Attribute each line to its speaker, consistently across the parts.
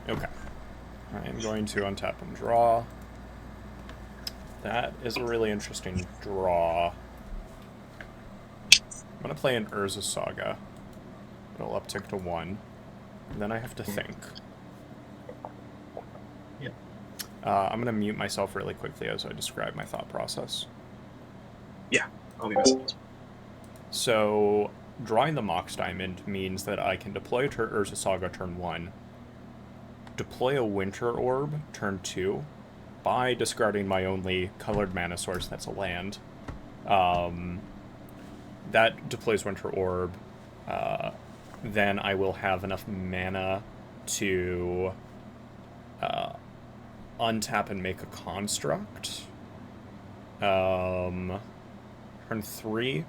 Speaker 1: Okay. I am going to untap and draw. That is a really interesting draw. I'm going to play an Urza Saga. It'll uptick to 1. And then I have to think.
Speaker 2: Yeah.
Speaker 1: I'm going to mute myself really quickly as I describe my thought process.
Speaker 2: Yeah, I'll be missing this.
Speaker 1: So, drawing the Mox Diamond means that I can deploy Urza Saga turn 1, deploy a Winter Orb turn 2, by discarding my only colored mana source, that's a land. That deploys Winter Orb. Then I will have enough mana to untap and make a construct. Turn 3.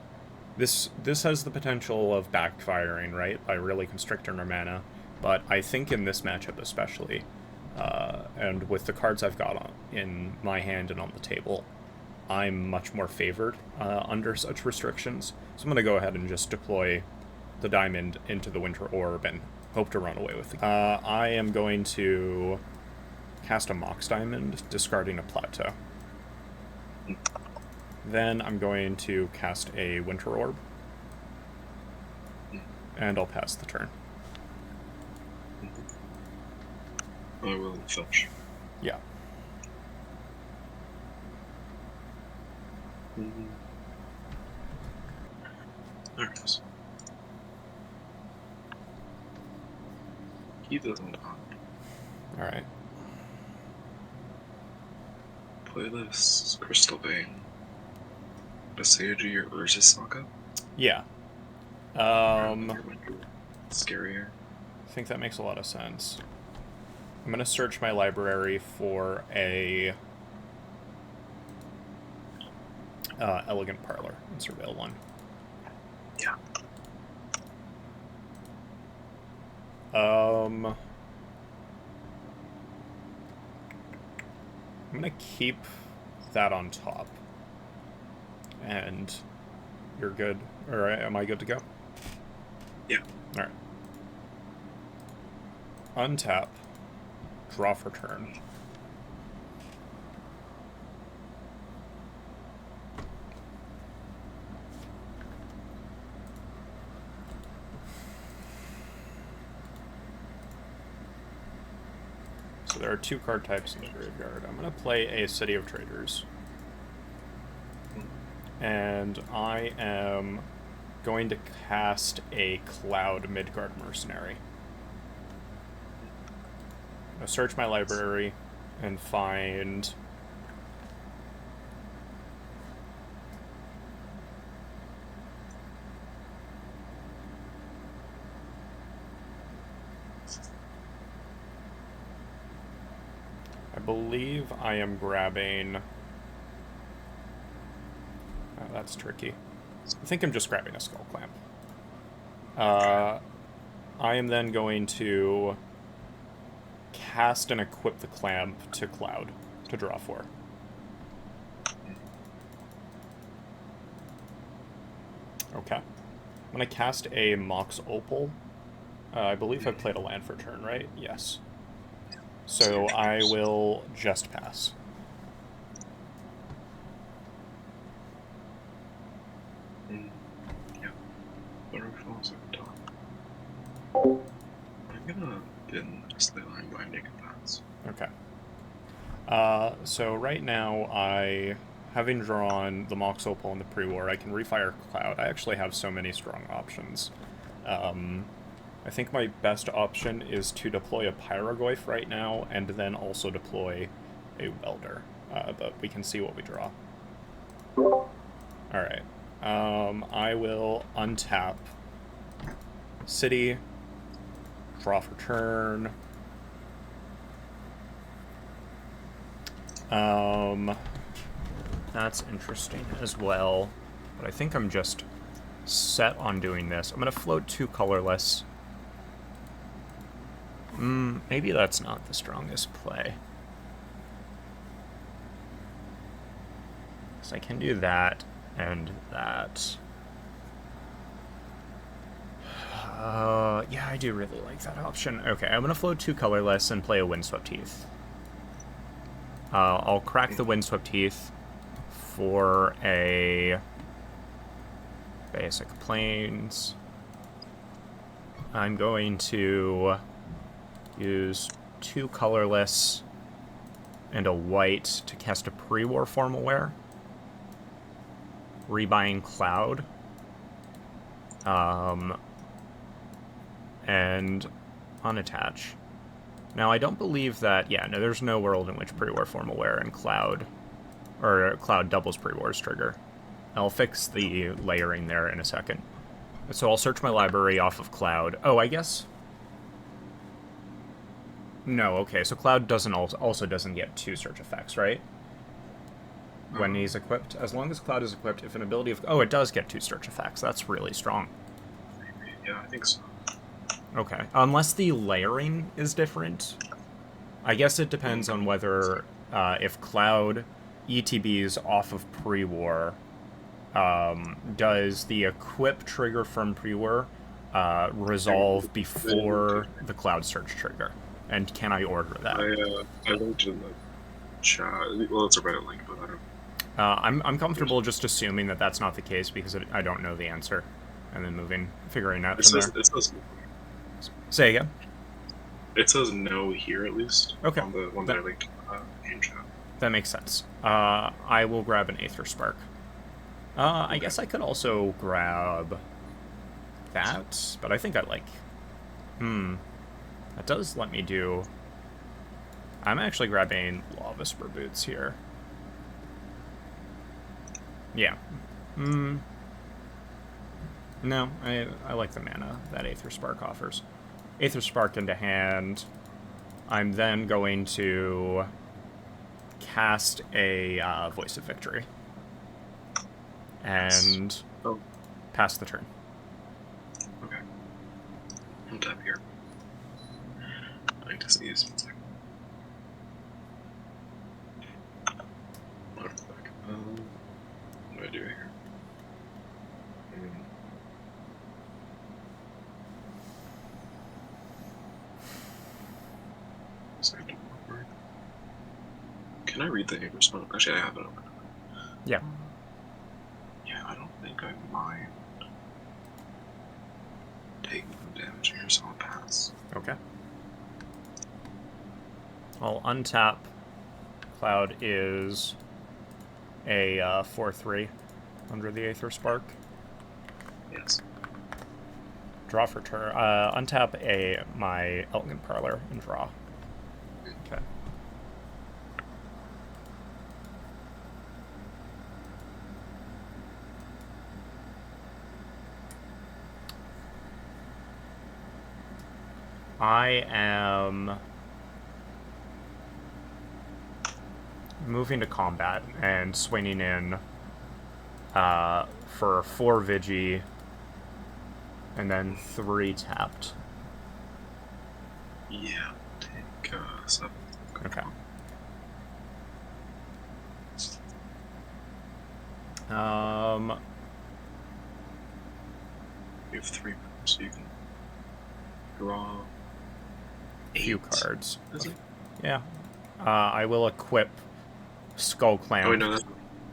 Speaker 1: This has the potential of backfiring, right? By really constricting our mana. But I think in this matchup especially, and with the cards I've got in my hand and on the table, I'm much more favored under such restrictions. So I'm going to go ahead and just deploy the diamond into the Winter Orb and hope to run away with it. I am going to cast a Mox Diamond, discarding a Plateau. Then I'm going to cast a Winter Orb. And I'll pass the turn.
Speaker 2: I will fetch.
Speaker 1: Yeah.
Speaker 2: There it is. He doesn't
Speaker 1: Alright.
Speaker 2: play this Crystal Vein. Assuage your Urza Saga?
Speaker 1: Yeah.
Speaker 2: Scarier.
Speaker 1: I think that makes a lot of sense. I'm going to search my library for a Elegant Parlor and surveil 1.
Speaker 2: Yeah.
Speaker 1: I'm going to keep that on top. And you're good. Or am I good to go?
Speaker 2: Yeah.
Speaker 1: Alright. Untap. Draw for turn. So there are 2 card types in the graveyard. I'm going to play a City of Traders. And I am going to cast a Cloud Midgard Mercenary. I'm going to search my library and find... I believe I am grabbing... Oh, that's tricky. I think I'm just grabbing a Skull Clamp. I am then going to cast and equip the Clamp to Cloud to draw 4. Okay. I'm going to cast a Mox Opal. I believe I played a land for turn, right? Yes. So I will just pass.
Speaker 2: Yeah. Waterfalls at the top. I'm gonna bin this line binding advance.
Speaker 1: Okay. So right now, having drawn the Mox Opal in the pre-war, I can refire Cloud. I actually have so many strong options. I think my best option is to deploy a Pyrogoyf right now, and then also deploy a Welder. But we can see what we draw. Alright. I will untap City, draw for turn. That's interesting as well, but I think I'm just set on doing this. I'm going to float 2 colorless. Maybe that's not the strongest play. So I can do that and that. Yeah, I do really like that option. Okay, I'm gonna float 2 colorless and play a Windswept Heath. I'll crack the Windswept Heath for a basic plains. I'm going to use 2 colorless and a white to cast a pre-war formal wear. Rebuying Cloud. And unattach. Now, I don't believe that... Yeah, no, there's no world in which pre-war formal wear and Cloud... Or Cloud doubles pre-war's trigger. I'll fix the layering there in a second. So I'll search my library off of Cloud. Oh, I guess... No, okay, so Cloud doesn't also doesn't get 2 search effects, right? When he's equipped. As long as Cloud is equipped, if an ability of... Oh, it does get 2 search effects. That's really strong.
Speaker 2: Yeah, I think so.
Speaker 1: Okay. Unless the layering is different. I guess it depends on whether... if Cloud ETBs off of pre-war... does the equip trigger from pre-war resolve before the Cloud search trigger? And can I order that?
Speaker 2: I linked in the chat. Well, it's a Reddit link, but I don't...
Speaker 1: I'm comfortable just assuming that that's not the case because I don't know the answer, and then figuring out from there.
Speaker 2: It says,
Speaker 1: say again.
Speaker 2: It says no here at least.
Speaker 1: Okay.
Speaker 2: On the one that I linked in chat.
Speaker 1: That makes sense. I will grab an Aether Spark. I guess I could also grab that, but I think I like. That does let me do. I'm actually grabbing Lava Spur Boots here. Yeah. No, I like the mana that Aether Spark offers. Aether Spark into hand. I'm then going to cast a Voice of Victory. And pass the turn.
Speaker 2: Okay. I'm tap here. I need to sneeze 1 second. What do I do here? Can I read the response? Actually, I have it open.
Speaker 1: Yeah.
Speaker 2: Yeah, I don't think I mind taking some damage here, so I'll pass.
Speaker 1: Okay. I'll untap. Cloud is a 4/3 under the Aether Spark.
Speaker 2: Yes.
Speaker 1: Draw for turn. Untap my Elegant Parlor and draw. Okay. I am moving to combat and swinging in for 4 Vigi and then 3 tapped.
Speaker 2: Yeah, take 7.
Speaker 1: Okay.
Speaker 2: You have 3 moves, so you can draw 8.
Speaker 1: Few cards.
Speaker 2: Is it?
Speaker 1: Yeah. I will equip Skull Clamp.
Speaker 2: Oh, wait, no, that's...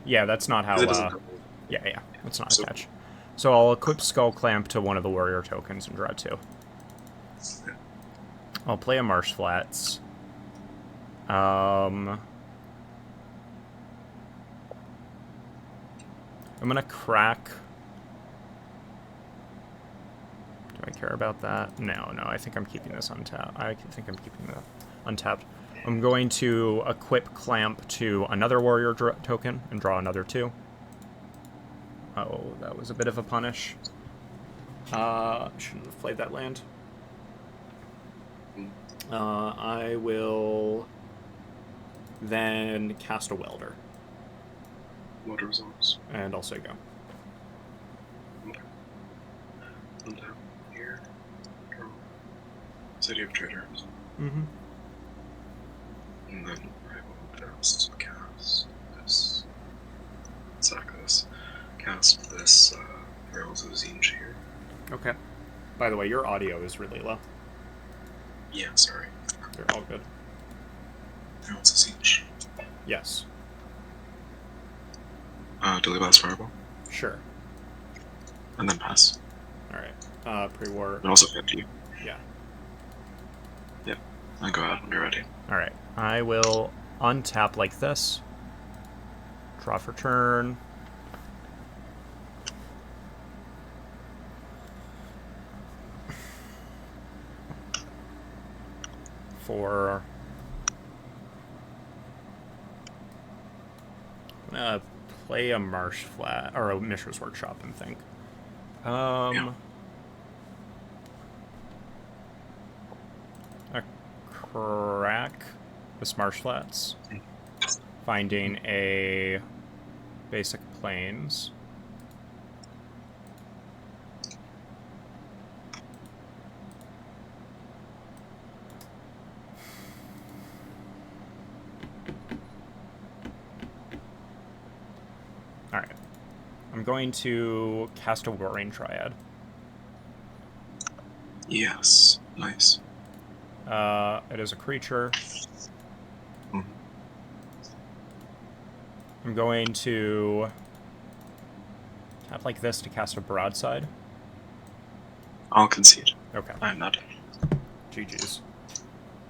Speaker 1: Yeah, that's not how...
Speaker 2: It doesn't have...
Speaker 1: Yeah, that's not attached. So I'll equip Skull Clamp to one of the warrior tokens and draw 2.
Speaker 2: Yeah.
Speaker 1: I'll play a Marsh Flats. I'm gonna crack... Do I care about that? No, I think I'm keeping this untapped. I think I'm keeping that untapped. I'm going to equip Clamp to another warrior token and draw another 2. Oh, that was a bit of a punish. Shouldn't have played that land. I will then cast a Welder.
Speaker 2: What results?
Speaker 1: And also go.
Speaker 2: Okay. I'm down here. Draw. City of Traders.
Speaker 1: Mm-hmm.
Speaker 2: And then I will just cast this. Sack this. Cast this Heralds of Zinj here.
Speaker 1: Okay. By the way, your audio is really low.
Speaker 2: Yeah, sorry.
Speaker 1: You're all good.
Speaker 2: Now it's a siege.
Speaker 1: Yes.
Speaker 2: Delay blast fireball.
Speaker 1: Sure.
Speaker 2: And then pass.
Speaker 1: Alright. Pre-war.
Speaker 2: And also 50.
Speaker 1: Yeah.
Speaker 2: Yep. And go ahead when you're ready.
Speaker 1: Alright. I will untap like this. Draw for turn. For... I'm gonna play a Marsh Flat, or a Mishra's Workshop and think.
Speaker 2: Yeah.
Speaker 1: A crack with Marsh Flats. Finding a basic plains. Alright. I'm going to cast a Roaring Triad.
Speaker 2: Yes. Nice.
Speaker 1: It is a creature.
Speaker 2: Mm-hmm.
Speaker 1: I'm going to tap like this to cast a Broadside.
Speaker 2: I'll concede.
Speaker 1: Okay.
Speaker 2: I'm not.
Speaker 1: GG's.